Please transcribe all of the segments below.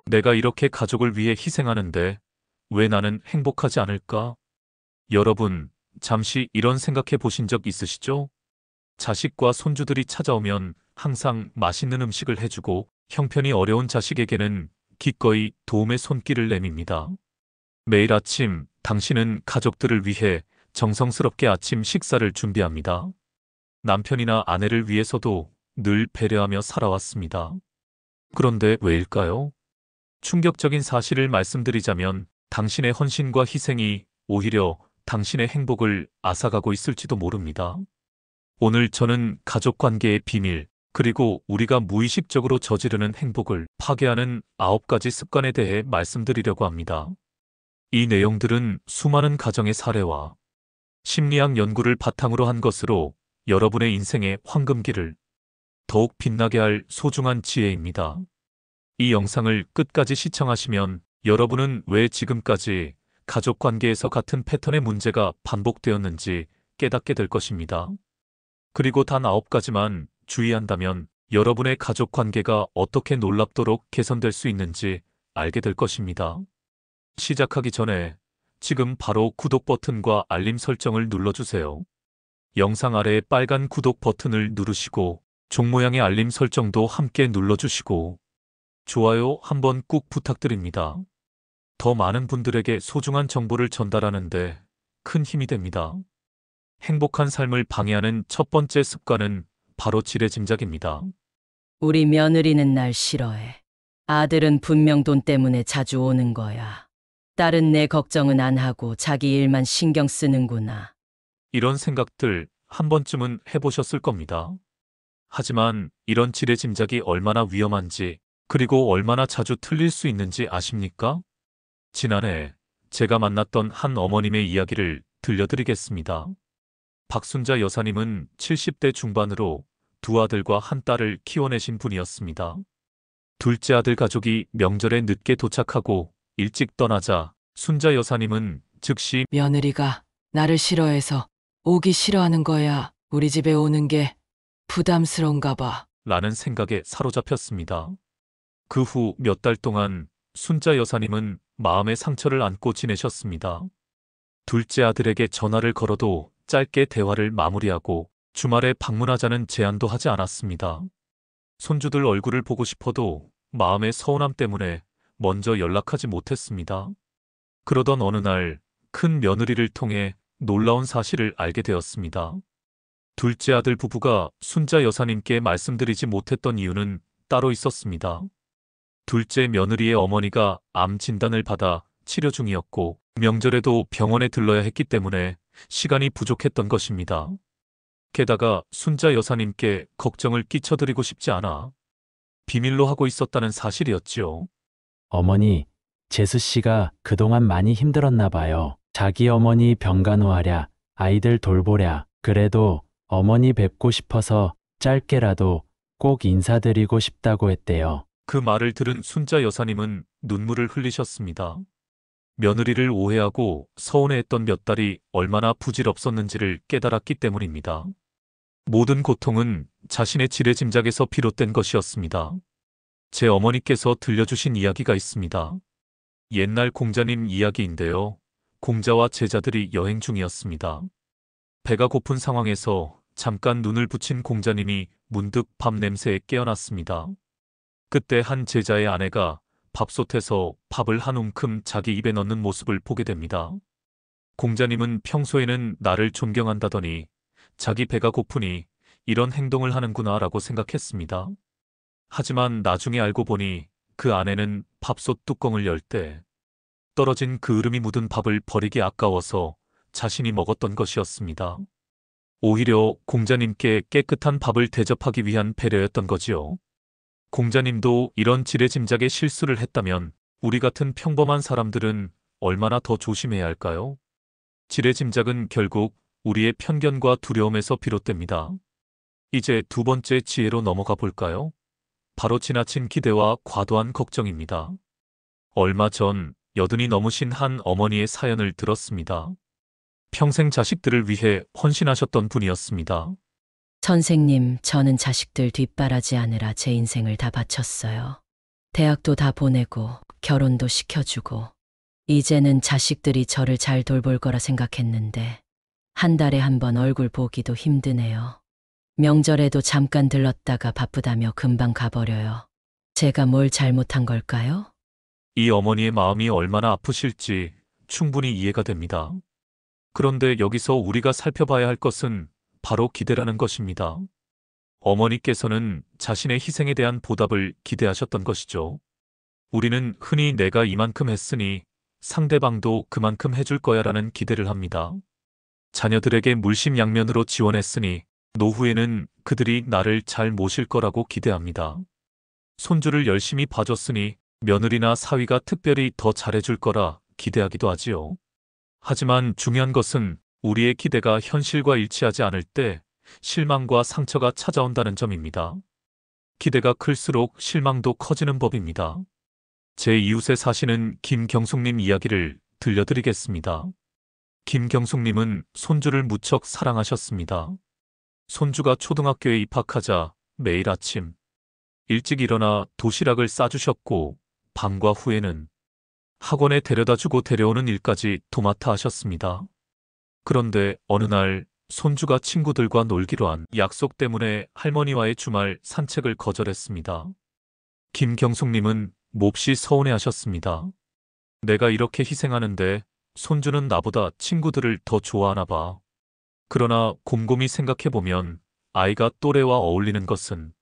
내가 이렇게 가족을 위해 희생하는데 왜 나는 행복하지 않을까? 여러분, 잠시 이런 생각해 보신 적 있으시죠? 자식과 손주들이 찾아오면 항상 맛있는 음식을 해주고 형편이 어려운 자식에게는 기꺼이 도움의 손길을 내밉니다. 매일 아침 당신은 가족들을 위해 정성스럽게 아침 식사를 준비합니다. 남편이나 아내를 위해서도 늘 배려하며 살아왔습니다. 그런데 왜일까요? 충격적인 사실을 말씀드리자면 당신의 헌신과 희생이 오히려 당신의 행복을 앗아가고 있을지도 모릅니다. 오늘 저는 가족 관계의 비밀, 그리고 우리가 무의식적으로 저지르는 행복을 파괴하는 9가지 습관에 대해 말씀드리려고 합니다. 이 내용들은 수많은 가정의 사례와 심리학 연구를 바탕으로 한 것으로 여러분의 인생의 황금기를 더욱 빛나게 할 소중한 지혜입니다. 이 영상을 끝까지 시청하시면 여러분은 왜 지금까지 가족 관계에서 같은 패턴의 문제가 반복되었는지 깨닫게 될 것입니다. 그리고 단 9가지만 주의한다면 여러분의 가족 관계가 어떻게 놀랍도록 개선될 수 있는지 알게 될 것입니다. 시작하기 전에 지금 바로 구독 버튼과 알림 설정을 눌러주세요. 영상 아래의 빨간 구독 버튼을 누르시고 종 모양의 알림 설정도 함께 눌러주시고 좋아요 한번 꾹 부탁드립니다. 더 많은 분들에게 소중한 정보를 전달하는데 큰 힘이 됩니다. 행복한 삶을 방해하는 첫 번째 습관은 바로 지레짐작입니다. 우리 며느리는 날 싫어해. 아들은 분명 돈 때문에 자주 오는 거야. 딸은 내 걱정은 안 하고 자기 일만 신경 쓰는구나. 이런 생각들 한 번쯤은 해보셨을 겁니다. 하지만 이런 지레짐작이 얼마나 위험한지 그리고 얼마나 자주 틀릴 수 있는지 아십니까? 지난해 제가 만났던 한 어머님의 이야기를 들려드리겠습니다. 박순자 여사님은 70대 중반으로 두 아들과 한 딸을 키워내신 분이었습니다. 둘째 아들 가족이 명절에 늦게 도착하고 일찍 떠나자 순자 여사님은 즉시 며느리가 나를 싫어해서 오기 싫어하는 거야. 우리 집에 오는 게 부담스러운가 봐. 라는 생각에 사로잡혔습니다. 그 후 몇 달 동안 순자 여사님은 마음의 상처를 안고 지내셨습니다. 둘째 아들에게 전화를 걸어도 짧게 대화를 마무리하고 주말에 방문하자는 제안도 하지 않았습니다. 손주들 얼굴을 보고 싶어도 마음의 서운함 때문에 먼저 연락하지 못했습니다. 그러던 어느 날 큰 며느리를 통해 놀라운 사실을 알게 되었습니다. 둘째 아들 부부가 순자 여사님께 말씀드리지 못했던 이유는 따로 있었습니다. 둘째 며느리의 어머니가 암 진단을 받아 치료 중이었고 명절에도 병원에 들러야 했기 때문에 시간이 부족했던 것입니다. 게다가 순자 여사님께 걱정을 끼쳐드리고 싶지 않아 비밀로 하고 있었다는 사실이었지요. 어머니, 재수 씨가 그동안 많이 힘들었나 봐요. 자기 어머니 병간호하랴, 아이들 돌보랴. 그래도 어머니 뵙고 싶어서 짧게라도 꼭 인사드리고 싶다고 했대요. 그 말을 들은 순자 여사님은 눈물을 흘리셨습니다. 며느리를 오해하고 서운해했던 몇 달이 얼마나 부질없었는지를 깨달았기 때문입니다. 모든 고통은 자신의 지레짐작에서 비롯된 것이었습니다. 제 어머니께서 들려주신 이야기가 있습니다. 옛날 공자님 이야기인데요. 공자와 제자들이 여행 중이었습니다. 배가 고픈 상황에서 잠깐 눈을 붙인 공자님이 문득 밥 냄새에 깨어났습니다. 그때 한 제자의 아내가 밥솥에서 밥을 한 움큼 자기 입에 넣는 모습을 보게 됩니다. 공자님은 평소에는 나를 존경한다더니 자기 배가 고프니 이런 행동을 하는구나 라고 생각했습니다. 하지만 나중에 알고 보니 그 아내는 밥솥 뚜껑을 열 때 떨어진 그을음이 묻은 밥을 버리기 아까워서 자신이 먹었던 것이었습니다. 오히려 공자님께 깨끗한 밥을 대접하기 위한 배려였던 거지요. 공자님도 이런 지레짐작의 실수를 했다면 우리 같은 평범한 사람들은 얼마나 더 조심해야 할까요? 지레짐작은 결국 우리의 편견과 두려움에서 비롯됩니다. 이제 두 번째 지혜로 넘어가 볼까요? 바로 지나친 기대와 과도한 걱정입니다. 얼마 전 여든이 넘으신 한 어머니의 사연을 들었습니다. 평생 자식들을 위해 헌신하셨던 분이었습니다. 선생님, 저는 자식들 뒷바라지 하느라 제 인생을 다 바쳤어요. 대학도 다 보내고 결혼도 시켜주고 이제는 자식들이 저를 잘 돌볼 거라 생각했는데 한 달에 한 번 얼굴 보기도 힘드네요. 명절에도 잠깐 들렀다가 바쁘다며 금방 가버려요. 제가 뭘 잘못한 걸까요? 이 어머니의 마음이 얼마나 아프실지 충분히 이해가 됩니다. 그런데 여기서 우리가 살펴봐야 할 것은 바로 기대라는 것입니다. 어머니께서는 자신의 희생에 대한 보답을 기대하셨던 것이죠. 우리는 흔히 내가 이만큼 했으니 상대방도 그만큼 해줄 거야라는 기대를 합니다. 자녀들에게 물심양면으로 지원했으니 노후에는 그들이 나를 잘 모실 거라고 기대합니다. 손주를 열심히 봐줬으니 며느리나 사위가 특별히 더 잘해줄 거라 기대하기도 하지요. 하지만 중요한 것은 우리의 기대가 현실과 일치하지 않을 때 실망과 상처가 찾아온다는 점입니다. 기대가 클수록 실망도 커지는 법입니다. 제 이웃에 사시는 김경숙님 이야기를 들려드리겠습니다. 김경숙님은 손주를 무척 사랑하셨습니다. 손주가 초등학교에 입학하자 매일 아침 일찍 일어나 도시락을 싸주셨고 방과 후에는 학원에 데려다주고 데려오는 일까지 도맡아 하셨습니다. 그런데 어느 날 손주가 친구들과 놀기로 한 약속 때문에 할머니와의 주말 산책을 거절했습니다. 김경숙님은 몹시 서운해하셨습니다. 내가 이렇게 희생하는데 손주는 나보다 친구들을 더 좋아하나 봐. 그러나 곰곰이 생각해보면 아이가 또래와 어울리는 것은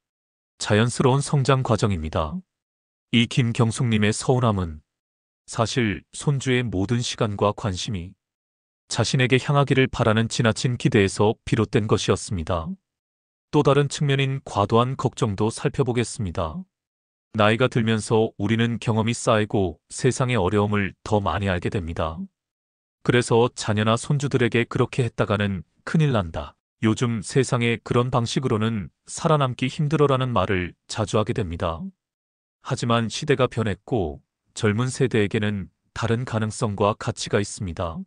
자연스러운 성장 과정입니다. 이 김경숙님의 서운함은 사실 손주의 모든 시간과 관심이 자신에게 향하기를 바라는 지나친 기대에서 비롯된 것이었습니다. 또 다른 측면인 과도한 걱정도 살펴보겠습니다. 나이가 들면서 우리는 경험이 쌓이고 세상의 어려움을 더 많이 알게 됩니다. 그래서 자녀나 손주들에게 그렇게 했다가는 큰일 난다. 요즘 세상에 그런 방식으로는 살아남기 힘들어라는 말을 자주 하게 됩니다. 하지만 시대가 변했고 젊은 세대에게는 다른 가능성과 가치가 있습니다.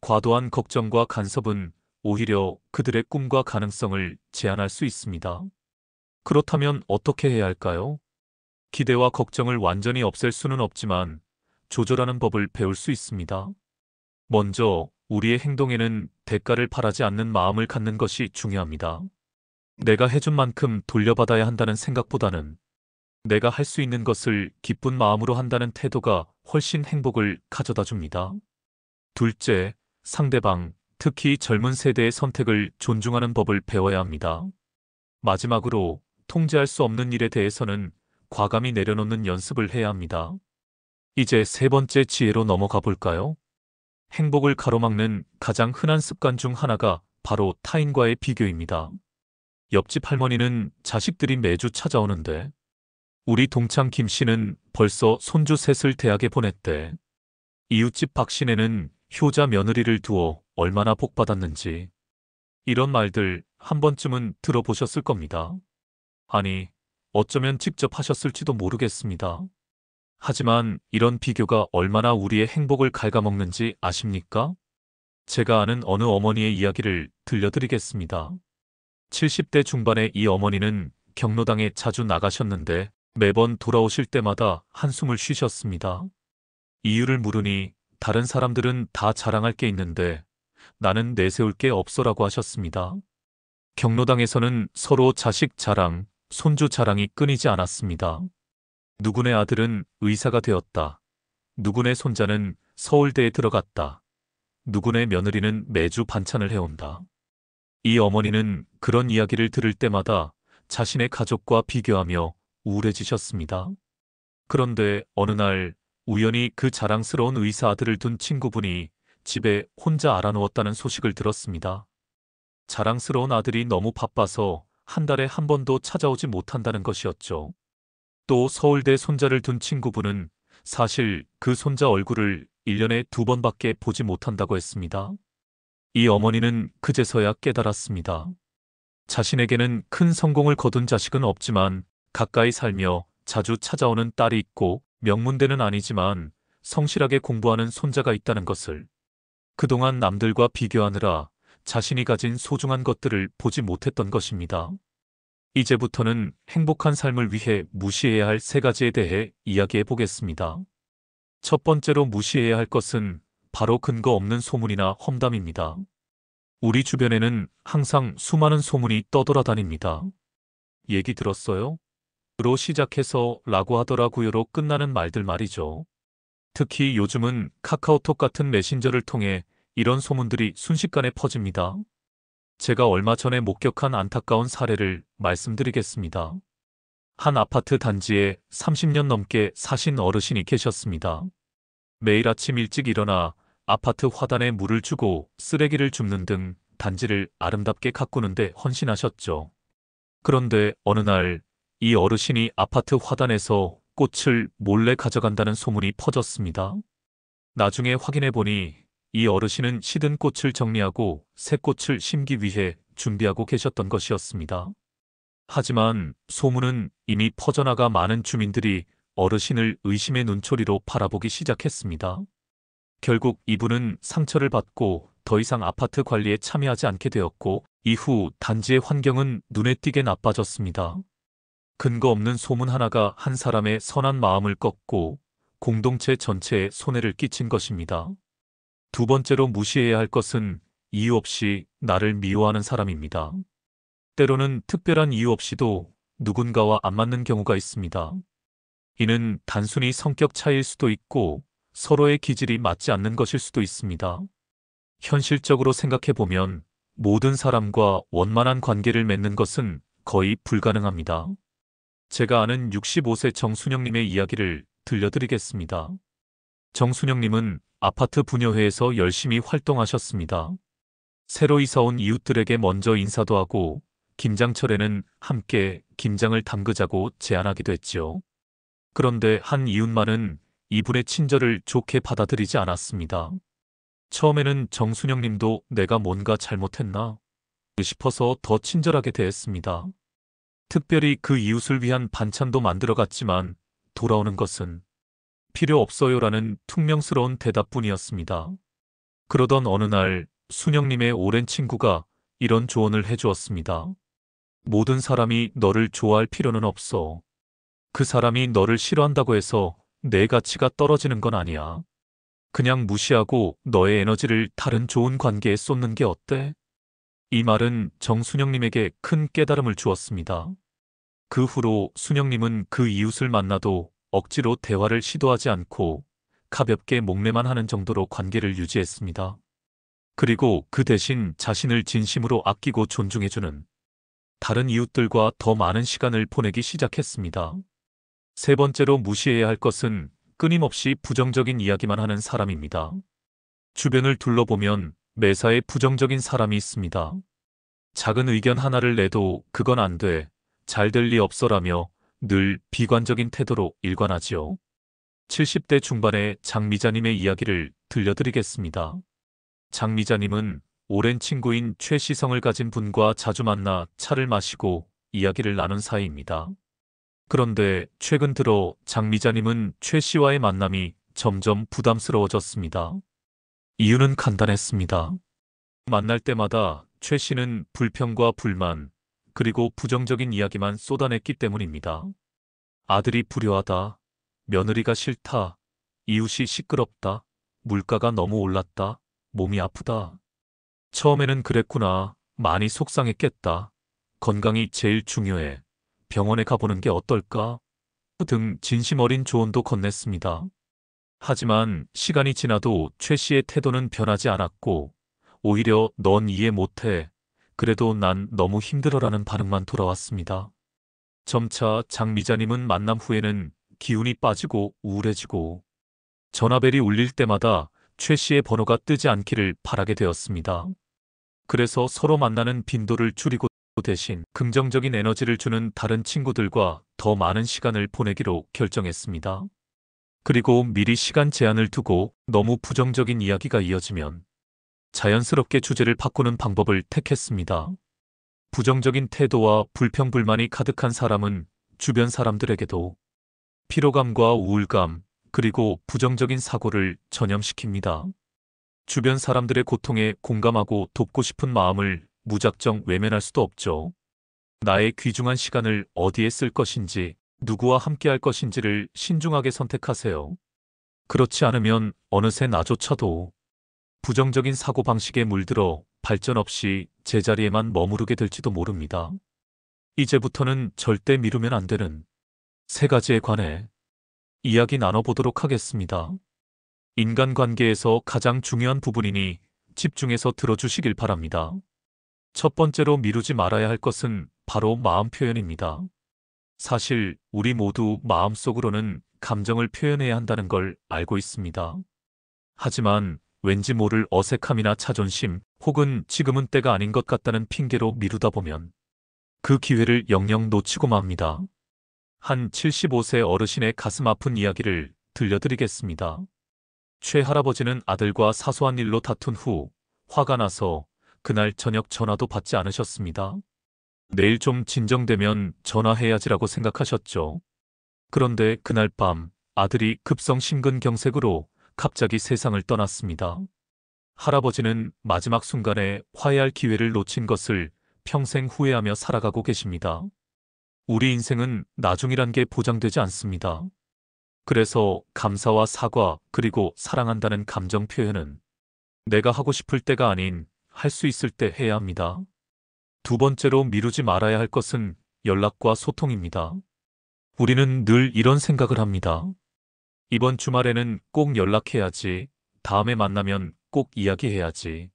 과도한 걱정과 간섭은 오히려 그들의 꿈과 가능성을 제한할 수 있습니다. 그렇다면 어떻게 해야 할까요? 기대와 걱정을 완전히 없앨 수는 없지만 조절하는 법을 배울 수 있습니다. 먼저 우리의 행동에는 대가를 바라지 않는 마음을 갖는 것이 중요합니다. 내가 해준 만큼 돌려받아야 한다는 생각보다는 내가 할 수 있는 것을 기쁜 마음으로 한다는 태도가 훨씬 행복을 가져다 줍니다. 둘째, 상대방, 특히 젊은 세대의 선택을 존중하는 법을 배워야 합니다. 마지막으로, 통제할 수 없는 일에 대해서는 과감히 내려놓는 연습을 해야 합니다. 이제 세 번째 지혜로 넘어가 볼까요? 행복을 가로막는 가장 흔한 습관 중 하나가 바로 타인과의 비교입니다. 옆집 할머니는 자식들이 매주 찾아오는데 우리 동창 김 씨는 벌써 손주 셋을 대학에 보냈대. 이웃집 박 씨네는 효자 며느리를 두어 얼마나 복받았는지. 이런 말들 한 번쯤은 들어보셨을 겁니다. 아니, 어쩌면 직접 하셨을지도 모르겠습니다. 하지만 이런 비교가 얼마나 우리의 행복을 갉아먹는지 아십니까? 제가 아는 어느 어머니의 이야기를 들려드리겠습니다. 70대 중반의 이 어머니는 경로당에 자주 나가셨는데 매번 돌아오실 때마다 한숨을 쉬셨습니다. 이유를 물으니 다른 사람들은 다 자랑할 게 있는데 나는 내세울 게 없어라고 하셨습니다. 경로당에서는 서로 자식 자랑, 손주 자랑이 끊이지 않았습니다. 누구네 아들은 의사가 되었다. 누구네 손자는 서울대에 들어갔다. 누구네 며느리는 매주 반찬을 해온다. 이 어머니는 그런 이야기를 들을 때마다 자신의 가족과 비교하며 우울해지셨습니다. 그런데 어느 날 우연히 그 자랑스러운 의사 아들을 둔 친구분이 집에 혼자 알아누웠다는 소식을 들었습니다. 자랑스러운 아들이 너무 바빠서 한 달에 한 번도 찾아오지 못한다는 것이었죠. 또 서울대 손자를 둔 친구분은 사실 그 손자 얼굴을 1년에 2번밖에 보지 못한다고 했습니다. 이 어머니는 그제서야 깨달았습니다. 자신에게는 큰 성공을 거둔 자식은 없지만 가까이 살며 자주 찾아오는 딸이 있고 명문대는 아니지만 성실하게 공부하는 손자가 있다는 것을. 그동안 남들과 비교하느라 자신이 가진 소중한 것들을 보지 못했던 것입니다. 이제부터는 행복한 삶을 위해 무시해야 할 세 가지에 대해 이야기해 보겠습니다. 첫 번째로 무시해야 할 것은 바로 근거 없는 소문이나 험담입니다. 우리 주변에는 항상 수많은 소문이 떠돌아다닙니다. 얘기 들었어요? 로 시작해서 라고 하더라고요로 끝나는 말들 말이죠. 특히 요즘은 카카오톡 같은 메신저를 통해 이런 소문들이 순식간에 퍼집니다. 제가 얼마 전에 목격한 안타까운 사례를 말씀드리겠습니다. 한 아파트 단지에 30년 넘게 사신 어르신이 계셨습니다. 매일 아침 일찍 일어나 아파트 화단에 물을 주고 쓰레기를 줍는 등 단지를 아름답게 가꾸는데 헌신하셨죠. 그런데 어느 날 이 어르신이 아파트 화단에서 꽃을 몰래 가져간다는 소문이 퍼졌습니다. 나중에 확인해 보니 이 어르신은 시든 꽃을 정리하고 새 꽃을 심기 위해 준비하고 계셨던 것이었습니다. 하지만 소문은 이미 퍼져나가 많은 주민들이 어르신을 의심의 눈초리로 바라보기 시작했습니다. 결국 이분은 상처를 받고 더 이상 아파트 관리에 참여하지 않게 되었고, 이후 단지의 환경은 눈에 띄게 나빠졌습니다. 근거 없는 소문 하나가 한 사람의 선한 마음을 꺾고 공동체 전체에 손해를 끼친 것입니다. 두 번째로 무시해야 할 것은 이유 없이 나를 미워하는 사람입니다. 때로는 특별한 이유 없이도 누군가와 안 맞는 경우가 있습니다. 이는 단순히 성격 차이일 수도 있고 서로의 기질이 맞지 않는 것일 수도 있습니다. 현실적으로 생각해 보면 모든 사람과 원만한 관계를 맺는 것은 거의 불가능합니다. 제가 아는 65세 정순영님의 이야기를 들려드리겠습니다. 정순영님은 아파트 분여회에서 열심히 활동하셨습니다. 새로 이사 온 이웃들에게 먼저 인사도 하고 김장철에는 함께 김장을 담그자고 제안하기도 했죠. 그런데 한 이웃만은 이분의 친절을 좋게 받아들이지 않았습니다. 처음에는 정순영님도 내가 뭔가 잘못했나 싶어서 더 친절하게 대했습니다. 특별히 그 이웃을 위한 반찬도 만들어갔지만 돌아오는 것은 필요 없어요라는 퉁명스러운 대답뿐이었습니다. 그러던 어느 날 순영님의 오랜 친구가 이런 조언을 해주었습니다. 모든 사람이 너를 좋아할 필요는 없어. 그 사람이 너를 싫어한다고 해서 내 가치가 떨어지는 건 아니야. 그냥 무시하고 너의 에너지를 다른 좋은 관계에 쏟는 게 어때? 이 말은 정순영님에게 큰 깨달음을 주었습니다. 그 후로 순영님은 그 이웃을 만나도 억지로 대화를 시도하지 않고 가볍게 목례만 하는 정도로 관계를 유지했습니다. 그리고 그 대신 자신을 진심으로 아끼고 존중해주는 다른 이웃들과 더 많은 시간을 보내기 시작했습니다. 세 번째로 무시해야 할 것은 끊임없이 부정적인 이야기만 하는 사람입니다. 주변을 둘러보면 매사에 부정적인 사람이 있습니다. 작은 의견 하나를 내도 그건 안 돼, 잘 될 리 없어라며 늘 비관적인 태도로 일관하지요. 70대 중반의 장미자님의 이야기를 들려드리겠습니다. 장미자님은 오랜 친구인 최시성을 가진 분과 자주 만나 차를 마시고 이야기를 나눈 사이입니다. 그런데 최근 들어 장미자님은 최 씨와의 만남이 점점 부담스러워졌습니다. 이유는 간단했습니다. 만날 때마다 최 씨는 불평과 불만, 그리고 부정적인 이야기만 쏟아냈기 때문입니다. 아들이 불효하다, 며느리가 싫다, 이웃이 시끄럽다, 물가가 너무 올랐다, 몸이 아프다. 처음에는 그랬구나, 많이 속상했겠다, 건강이 제일 중요해, 병원에 가보는 게 어떨까? 등 진심 어린 조언도 건넸습니다. 하지만 시간이 지나도 최 씨의 태도는 변하지 않았고 오히려 넌 이해 못해, 그래도 난 너무 힘들어라는 반응만 돌아왔습니다. 점차 장미자님은 만남 후에는 기운이 빠지고 우울해지고 전화벨이 울릴 때마다 최 씨의 번호가 뜨지 않기를 바라게 되었습니다. 그래서 서로 만나는 빈도를 줄이고 대신 긍정적인 에너지를 주는 다른 친구들과 더 많은 시간을 보내기로 결정했습니다. 그리고 미리 시간 제한을 두고 너무 부정적인 이야기가 이어지면 자연스럽게 주제를 바꾸는 방법을 택했습니다. 부정적인 태도와 불평불만이 가득한 사람은 주변 사람들에게도 피로감과 우울감, 그리고 부정적인 사고를 전염시킵니다. 주변 사람들의 고통에 공감하고 돕고 싶은 마음을 무작정 외면할 수도 없죠. 나의 귀중한 시간을 어디에 쓸 것인지, 누구와 함께 할 것인지를 신중하게 선택하세요. 그렇지 않으면 어느새 나조차도 부정적인 사고방식에 물들어 발전 없이 제자리에만 머무르게 될지도 모릅니다. 이제부터는 절대 미루면 안 되는 3가지에 관해 이야기 나눠보도록 하겠습니다. 인간관계에서 가장 중요한 부분이니 집중해서 들어주시길 바랍니다. 첫 번째로 미루지 말아야 할 것은 바로 마음 표현입니다. 사실 우리 모두 마음속으로는 감정을 표현해야 한다는 걸 알고 있습니다. 하지만 왠지 모를 어색함이나 자존심 혹은 지금은 때가 아닌 것 같다는 핑계로 미루다 보면 그 기회를 영영 놓치고 맙니다. 한 75세 어르신의 가슴 아픈 이야기를 들려드리겠습니다. 최 할아버지는 아들과 사소한 일로 다툰 후 화가 나서 그날 저녁 전화도 받지 않으셨습니다. 내일 좀 진정되면 전화해야지라고 생각하셨죠. 그런데 그날 밤 아들이 급성 심근경색으로 갑자기 세상을 떠났습니다. 할아버지는 마지막 순간에 화해할 기회를 놓친 것을 평생 후회하며 살아가고 계십니다. 우리 인생은 나중이란 게 보장되지 않습니다. 그래서 감사와 사과 그리고 사랑한다는 감정 표현은 내가 하고 싶을 때가 아닌 할 수 있을 때 해야 합니다. 두 번째로 미루지 말아야 할 것은 연락과 소통입니다. 우리는 늘 이런 생각을 합니다. 이번 주말에는 꼭 연락해야지. 다음에 만나면 꼭 이야기해야지.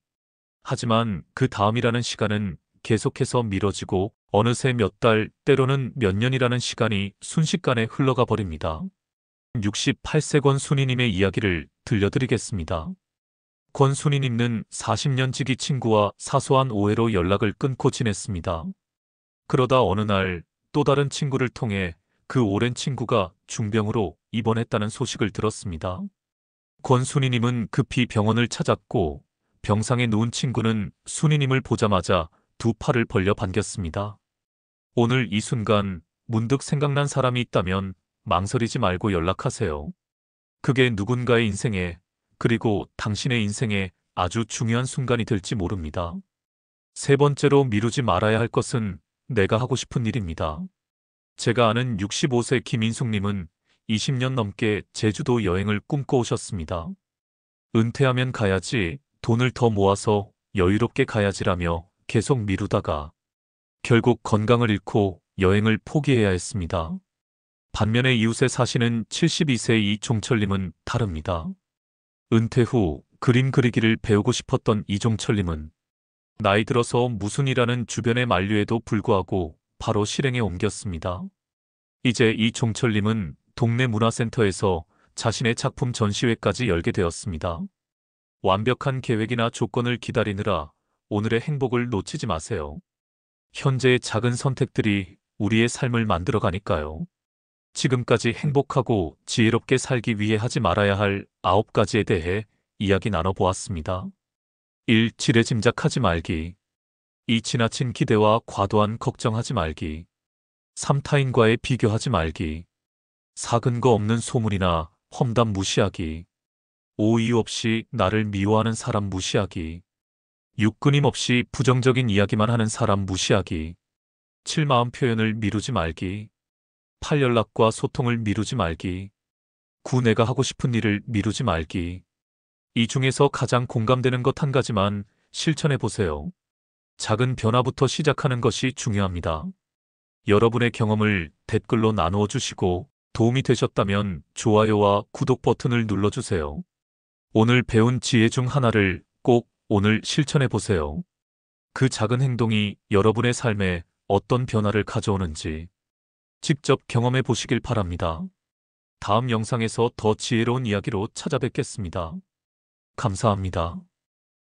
하지만 그 다음이라는 시간은 계속해서 미뤄지고 어느새 몇 달, 때로는 몇 년이라는 시간이 순식간에 흘러가 버립니다. 68세 권순희님의 이야기를 들려드리겠습니다. 권순희님은 40년 지기 친구와 사소한 오해로 연락을 끊고 지냈습니다. 그러다 어느 날 또 다른 친구를 통해 그 오랜 친구가 중병으로 입원했다는 소식을 들었습니다. 권순희님은 급히 병원을 찾았고 병상에 누운 친구는 순희님을 보자마자 두 팔을 벌려 반겼습니다. 오늘 이 순간 문득 생각난 사람이 있다면 망설이지 말고 연락하세요. 그게 누군가의 인생에, 그리고 당신의 인생에 아주 중요한 순간이 될지 모릅니다. 세 번째로 미루지 말아야 할 것은 내가 하고 싶은 일입니다. 제가 아는 65세 김인숙님은 20년 넘게 제주도 여행을 꿈꿔오셨습니다. 은퇴하면 가야지, 돈을 더 모아서 여유롭게 가야지라며 계속 미루다가 결국 건강을 잃고 여행을 포기해야 했습니다. 반면에 이웃에 사시는 72세 이종철님은 다릅니다. 은퇴 후 그림 그리기를 배우고 싶었던 이종철님은 나이 들어서 무슨 일하는 주변의 만류에도 불구하고 바로 실행에 옮겼습니다. 이제 이종철님은 동네 문화센터에서 자신의 작품 전시회까지 열게 되었습니다. 완벽한 계획이나 조건을 기다리느라 오늘의 행복을 놓치지 마세요. 현재의 작은 선택들이 우리의 삶을 만들어가니까요. 지금까지 행복하고 지혜롭게 살기 위해 하지 말아야 할 9가지에 대해 이야기 나눠보았습니다. 1. 지레 짐작하지 말기. 2. 지나친 기대와 과도한 걱정하지 말기. 3. 타인과의 비교하지 말기. 4. 근거 없는 소문이나 험담 무시하기. 5. 이유 없이 나를 미워하는 사람 무시하기. 6. 끊임없이 부정적인 이야기만 하는 사람 무시하기. 7. 마음 표현을 미루지 말기. 8. 연락과 소통을 미루지 말기. 9. 내가 하고 싶은 일을 미루지 말기. 이 중에서 가장 공감되는 것 한 가지만 실천해 보세요. 작은 변화부터 시작하는 것이 중요합니다. 여러분의 경험을 댓글로 나누어 주시고 도움이 되셨다면 좋아요와 구독 버튼을 눌러주세요. 오늘 배운 지혜 중 하나를 꼭 오늘 실천해 보세요. 그 작은 행동이 여러분의 삶에 어떤 변화를 가져오는지 직접 경험해 보시길 바랍니다. 다음 영상에서 더 지혜로운 이야기로 찾아뵙겠습니다. 감사합니다.